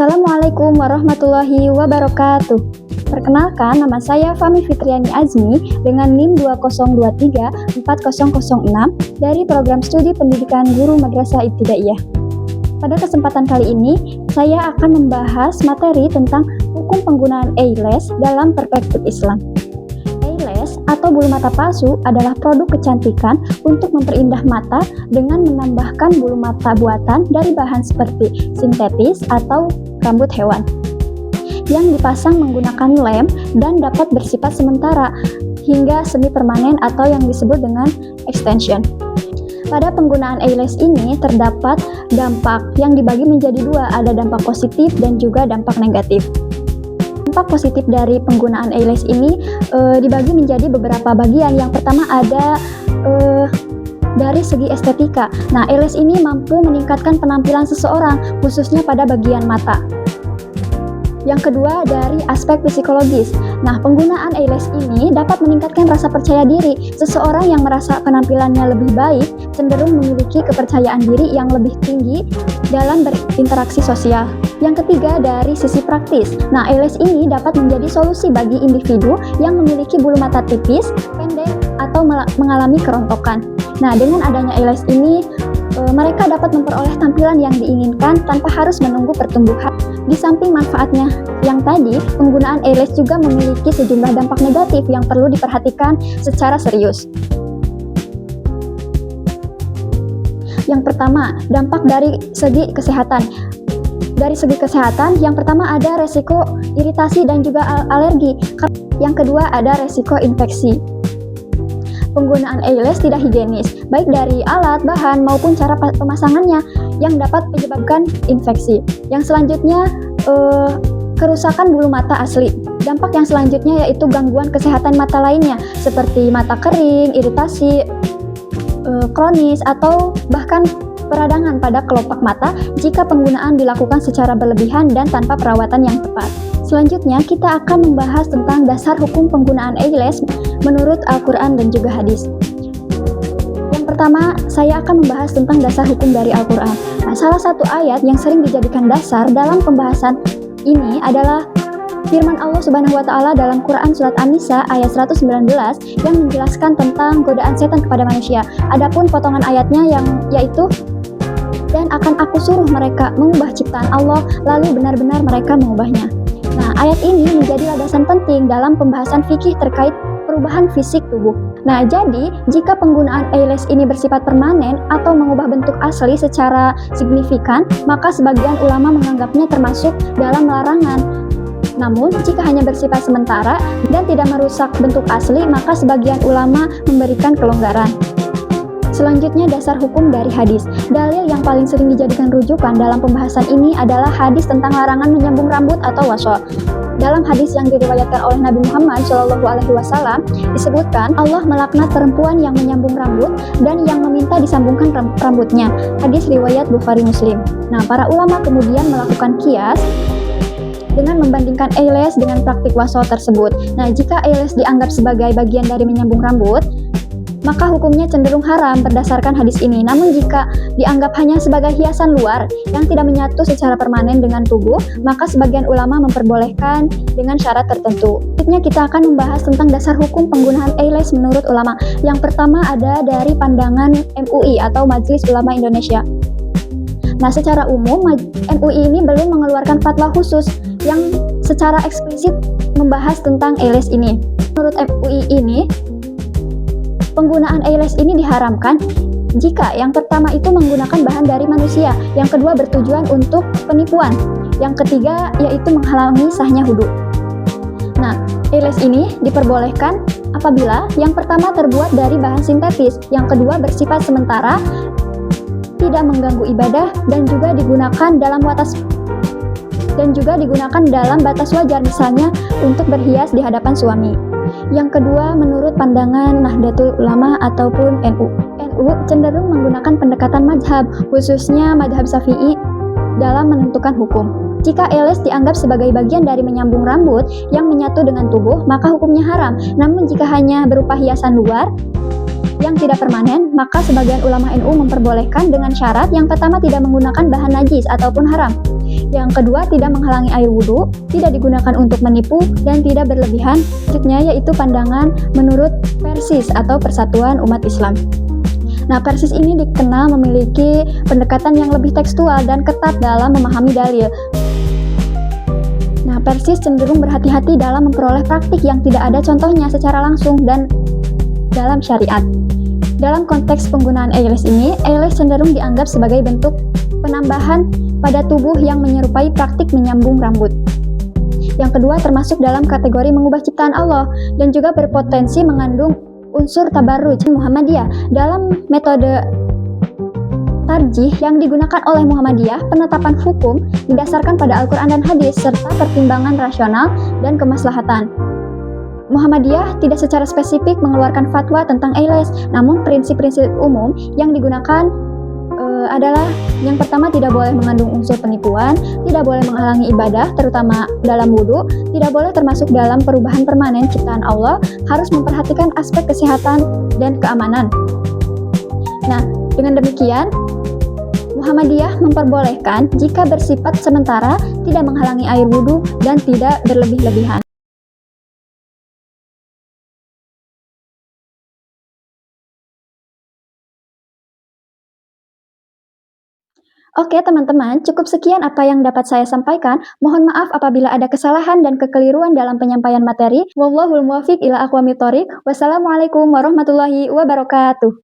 Assalamualaikum warahmatullahi wabarakatuh. Perkenalkan, nama saya Fahmi Fitriani Azmi dengan NIM 20234006 dari Program Studi Pendidikan Guru Madrasah Ibtidaiyah. Pada kesempatan kali ini, saya akan membahas materi tentang hukum penggunaan eyelash dalam perspektif Islam. Eyelash atau bulu mata palsu adalah produk kecantikan untuk memperindah mata dengan menambahkan bulu mata buatan dari bahan seperti sintetis atau rambut hewan yang dipasang menggunakan lem dan dapat bersifat sementara hingga semi permanen atau yang disebut dengan extension. Pada penggunaan eyelash ini terdapat dampak yang dibagi menjadi dua, ada dampak positif dan juga dampak negatif. Dampak positif dari penggunaan eyelash ini dibagi menjadi beberapa bagian. Yang pertama ada dari segi estetika. Nah, eyelash ini mampu meningkatkan penampilan seseorang, khususnya pada bagian mata. Yang kedua dari aspek psikologis. Nah, penggunaan eyelash ini dapat meningkatkan rasa percaya diri. Seseorang yang merasa penampilannya lebih baik cenderung memiliki kepercayaan diri yang lebih tinggi dalam berinteraksi sosial. Yang ketiga dari sisi praktis. Nah, eyelash ini dapat menjadi solusi bagi individu yang memiliki bulu mata tipis, pendek, atau mengalami kerontokan. Nah, dengan adanya eyelash ini, mereka dapat memperoleh tampilan yang diinginkan tanpa harus menunggu pertumbuhan. Di samping manfaatnya yang tadi, penggunaan eyelash juga memiliki sejumlah dampak negatif yang perlu diperhatikan secara serius. Yang pertama, dampak dari segi kesehatan. Dari segi kesehatan, yang pertama ada resiko iritasi dan juga alergi. Yang kedua ada resiko infeksi. Penggunaan eyelash tidak higienis, baik dari alat, bahan, maupun cara pemasangannya yang dapat menyebabkan infeksi. Yang selanjutnya, kerusakan bulu mata asli. Dampak yang selanjutnya yaitu gangguan kesehatan mata lainnya, seperti mata kering, iritasi, kronis, atau bahkan peradangan pada kelopak mata jika penggunaan dilakukan secara berlebihan dan tanpa perawatan yang tepat. Selanjutnya, kita akan membahas tentang dasar hukum penggunaan eyelash menurut Al-Quran dan juga hadis. Yang pertama, saya akan membahas tentang dasar hukum dari Al-Quran. Nah, salah satu ayat yang sering dijadikan dasar dalam pembahasan ini adalah firman Allah Subhanahu wa Ta'ala dalam Quran Surat An-Nisa ayat 119 yang menjelaskan tentang godaan setan kepada manusia. Adapun potongan ayatnya yaitu, dan akan aku suruh mereka mengubah ciptaan Allah, lalu benar-benar mereka mengubahnya. Nah, ayat ini menjadi landasan penting dalam pembahasan fikih terkait perubahan fisik tubuh. Nah, jadi jika penggunaan eyelash ini bersifat permanen atau mengubah bentuk asli secara signifikan, maka sebagian ulama menganggapnya termasuk dalam larangan. Namun, jika hanya bersifat sementara dan tidak merusak bentuk asli, maka sebagian ulama memberikan kelonggaran. Selanjutnya, dasar hukum dari hadis. Dalil yang paling sering dijadikan rujukan dalam pembahasan ini adalah hadis tentang larangan menyambung rambut atau wasol. Dalam hadis yang diriwayatkan oleh Nabi Muhammad SAW disebutkan Allah melaknat perempuan yang menyambung rambut dan yang meminta disambungkan rambutnya. Hadis riwayat Bukhari Muslim. Nah, para ulama kemudian melakukan qiyas dengan membandingkan eyelash dengan praktik wasol tersebut. Nah, jika eyelash dianggap sebagai bagian dari menyambung rambut, maka hukumnya cenderung haram berdasarkan hadis ini. Namun jika dianggap hanya sebagai hiasan luar yang tidak menyatu secara permanen dengan tubuh, maka sebagian ulama memperbolehkan dengan syarat tertentu. Selanjutnya kita akan membahas tentang dasar hukum penggunaan eyelash menurut ulama. Yang pertama ada dari pandangan MUI atau Majelis Ulama Indonesia. Nah, secara umum MUI ini belum mengeluarkan fatwa khusus yang secara eksplisit membahas tentang eyelash ini. Menurut MUI ini, penggunaan eyelash ini diharamkan jika yang pertama itu menggunakan bahan dari manusia, yang kedua bertujuan untuk penipuan, yang ketiga yaitu menghalangi sahnya wudu. Nah, eyelash ini diperbolehkan apabila yang pertama terbuat dari bahan sintetis, yang kedua bersifat sementara, tidak mengganggu ibadah, dan juga digunakan dalam batas wajar, misalnya untuk berhias di hadapan suami. Yang kedua, menurut pandangan Nahdlatul Ulama ataupun NU cenderung menggunakan pendekatan mazhab, khususnya mazhab Syafi'i dalam menentukan hukum. Jika eyelash dianggap sebagai bagian dari menyambung rambut yang menyatu dengan tubuh, maka hukumnya haram. Namun jika hanya berupa hiasan luar yang tidak permanen, maka sebagian ulama NU memperbolehkan dengan syarat yang pertama tidak menggunakan bahan najis ataupun haram. Yang kedua, tidak menghalangi air wudhu, tidak digunakan untuk menipu, dan tidak berlebihan. Selanjutnya yaitu pandangan menurut Persis atau Persatuan Umat Islam. Nah, Persis ini dikenal memiliki pendekatan yang lebih tekstual dan ketat dalam memahami dalil. Nah, Persis cenderung berhati-hati dalam memperoleh praktik yang tidak ada contohnya secara langsung dan dalam syariat. Dalam konteks penggunaan eyelash ini, eyelash cenderung dianggap sebagai bentuk penambahan pada tubuh yang menyerupai praktik menyambung rambut. Yang kedua, termasuk dalam kategori mengubah ciptaan Allah dan juga berpotensi mengandung unsur tabarruj Muhammadiyah. Dalam metode tarjih yang digunakan oleh Muhammadiyah, penetapan hukum didasarkan pada Al-Quran dan Hadis serta pertimbangan rasional dan kemaslahatan. Muhammadiyah tidak secara spesifik mengeluarkan fatwa tentang eyelash, namun prinsip-prinsip umum yang digunakan adalah yang pertama, tidak boleh mengandung unsur penipuan, tidak boleh menghalangi ibadah, terutama dalam wudhu, tidak boleh termasuk dalam perubahan permanen ciptaan Allah, harus memperhatikan aspek kesehatan dan keamanan. Nah, dengan demikian, Muhammadiyah memperbolehkan jika bersifat sementara, tidak menghalangi air wudhu, dan tidak berlebih-lebihan. Oke teman-teman, cukup sekian apa yang dapat saya sampaikan. Mohon maaf apabila ada kesalahan dan kekeliruan dalam penyampaian materi. Wallahul muwaffiq ila aqwamit thoriq. Wassalamualaikum warahmatullahi wabarakatuh.